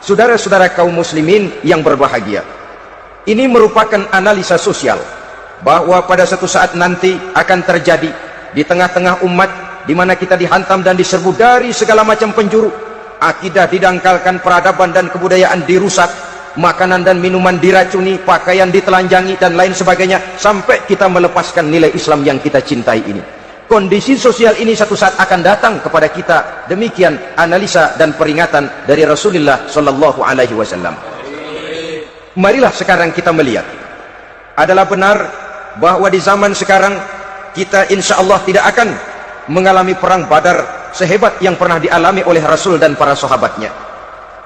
Saudara-saudara kaum muslimin yang berbahagia, ini merupakan analisa sosial bahwa pada suatu saat nanti akan terjadi di tengah-tengah umat di mana kita dihantam dan diserbu dari segala macam penjuru, akidah didangkalkan, peradaban dan kebudayaan dirusak, makanan dan minuman diracuni, pakaian ditelanjangi dan lain sebagainya, sampai kita melepaskan nilai Islam yang kita cintai ini. Kondisi sosial ini satu saat akan datang kepada kita. Demikian analisa dan peringatan dari Rasulullah sallallahu alaihi wasallam. Marilah sekarang kita melihat, adalah benar bahwa di zaman sekarang kita insya Allah tidak akan mengalami perang Badar sehebat yang pernah dialami oleh Rasul dan para sahabatnya.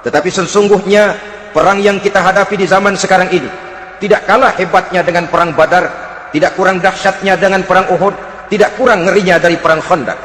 Tetapi sesungguhnya perang yang kita hadapi di zaman sekarang ini tidak kalah hebatnya dengan perang Badar, tidak kurang dahsyatnya dengan perang Uhud, tidak kurang ngerinya dari perang Khandaq.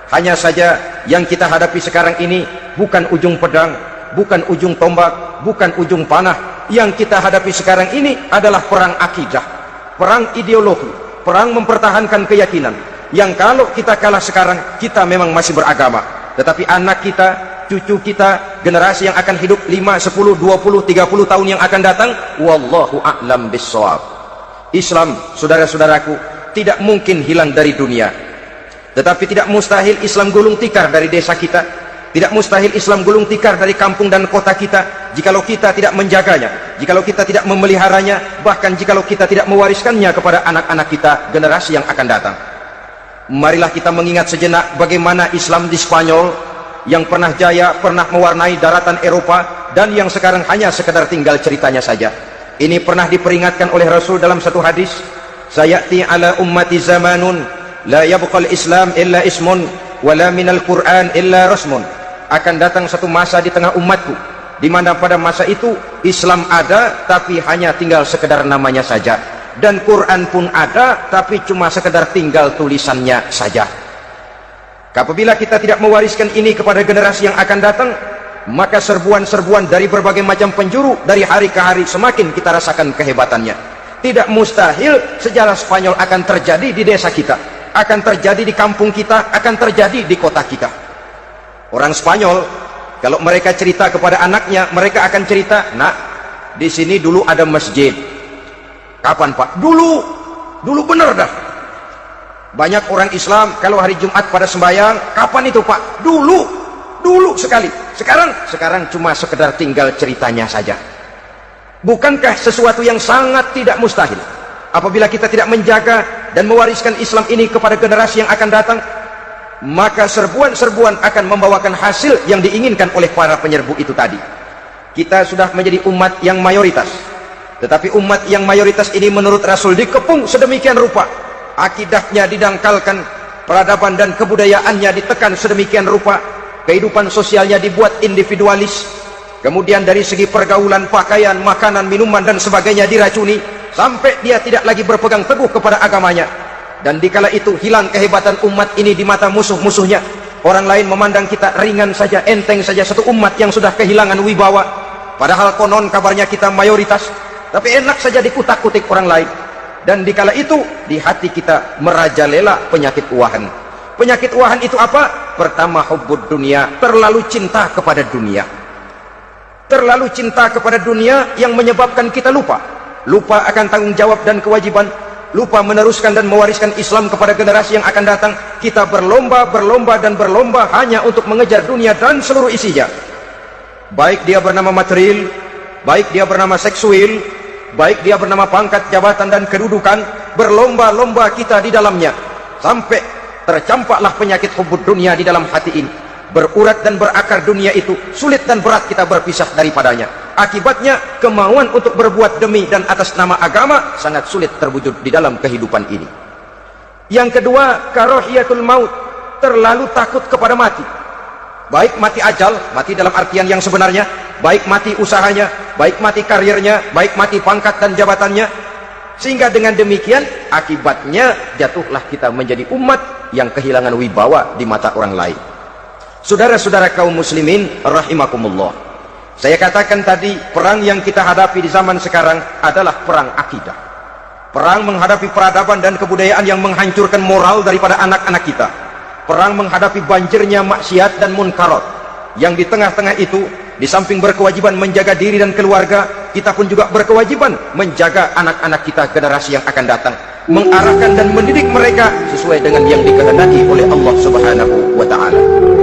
Hanya saja yang kita hadapi sekarang ini bukan ujung pedang, bukan ujung tombak, bukan ujung panah. Yang kita hadapi sekarang ini adalah perang akidah, perang ideologi, perang mempertahankan keyakinan. Yang kalau kita kalah sekarang, kita memang masih beragama, tetapi anak kita, cucu kita, generasi yang akan hidup 5, 10, 20, 30 tahun yang akan datang, wallahu a'lam bissawab. Islam, saudara-saudaraku, tidak mungkin hilang dari dunia, tetapi tidak mustahil Islam gulung tikar dari desa kita, tidak mustahil Islam gulung tikar dari kampung dan kota kita, jikalau kita tidak menjaganya, jikalau kita tidak memeliharanya, bahkan jikalau kita tidak mewariskannya kepada anak-anak kita, generasi yang akan datang. Marilah kita mengingat sejenak bagaimana Islam di Spanyol yang pernah jaya, pernah mewarnai daratan Eropa, dan yang sekarang hanya sekedar tinggal ceritanya saja. Ini pernah diperingatkan oleh Rasul dalam satu hadis, sayati ala ummati zamanun la yabqal Islam illa ismun wala minal Quran illa rasmun. Akan datang satu masa di tengah umatku di mana pada masa itu Islam ada tapi hanya tinggal sekedar namanya saja, dan Quran pun ada tapi cuma sekedar tinggal tulisannya saja. Apabila kita tidak mewariskan ini kepada generasi yang akan datang, maka serbuan-serbuan dari berbagai macam penjuru dari hari ke hari semakin kita rasakan kehebatannya. Tidak mustahil sejarah Spanyol akan terjadi di desa kita, akan terjadi di kampung kita, akan terjadi di kota kita. Orang Spanyol kalau mereka cerita kepada anaknya, mereka akan cerita, nak, di sini dulu ada masjid. Kapan Pak? Dulu bener dah. Banyak orang Islam kalau hari Jumat pada sembahyang, kapan itu Pak? Dulu sekali. Sekarang cuma sekedar tinggal ceritanya saja. Bukankah sesuatu yang sangat tidak mustahil apabila kita tidak menjaga dan mewariskan Islam ini kepada generasi yang akan datang, maka serbuan-serbuan akan membawakan hasil yang diinginkan oleh para penyerbu itu tadi. Kita sudah menjadi umat yang mayoritas, tetapi umat yang mayoritas ini menurut Rasul dikepung sedemikian rupa, akidahnya didangkalkan, peradaban dan kebudayaannya ditekan sedemikian rupa, kehidupan sosialnya dibuat individualis, kemudian dari segi pergaulan, pakaian, makanan, minuman dan sebagainya diracuni, sampai dia tidak lagi berpegang teguh kepada agamanya. Dan dikala itu hilang kehebatan umat ini di mata musuh-musuhnya. Orang lain memandang kita ringan saja, enteng saja, satu umat yang sudah kehilangan wibawa, padahal konon kabarnya kita mayoritas, tapi enak saja dikutak-kutik orang lain. Dan dikala itu di hati kita merajalela penyakit uahan. Penyakit uahan itu apa? Pertama, hubbud dunia, terlalu cinta kepada dunia. Terlalu cinta kepada dunia yang menyebabkan kita lupa akan tanggung jawab dan kewajiban, lupa meneruskan dan mewariskan Islam kepada generasi yang akan datang. Kita berlomba hanya untuk mengejar dunia dan seluruh isinya, baik dia bernama material, baik dia bernama seksual, baik dia bernama pangkat, jabatan dan kedudukan. Berlomba-lomba kita di dalamnya, sampai tercampaklah penyakit hubbud dunia di dalam hati ini. Berurat dan berakar dunia itu, sulit dan berat kita berpisah daripadanya. Akibatnya kemauan untuk berbuat demi dan atas nama agama sangat sulit terwujud di dalam kehidupan ini. Yang kedua, karahiyatul maut, terlalu takut kepada mati. Baik mati ajal, mati dalam artian yang sebenarnya, baik mati usahanya, baik mati karirnya, baik mati pangkat dan jabatannya. Sehingga dengan demikian akibatnya jatuhlah kita menjadi umat yang kehilangan wibawa di mata orang lain. Saudara-saudara kaum muslimin rahimakumullah, saya katakan tadi, perang yang kita hadapi di zaman sekarang adalah perang akidah, perang menghadapi peradaban dan kebudayaan yang menghancurkan moral daripada anak-anak kita, perang menghadapi banjirnya maksiat dan munkarat, yang di tengah-tengah itu di samping berkewajiban menjaga diri dan keluarga, kita pun juga berkewajiban menjaga anak-anak kita, generasi yang akan datang, mengarahkan dan mendidik mereka sesuai dengan yang dikehendaki oleh Allah Subhanahu wa ta'ala.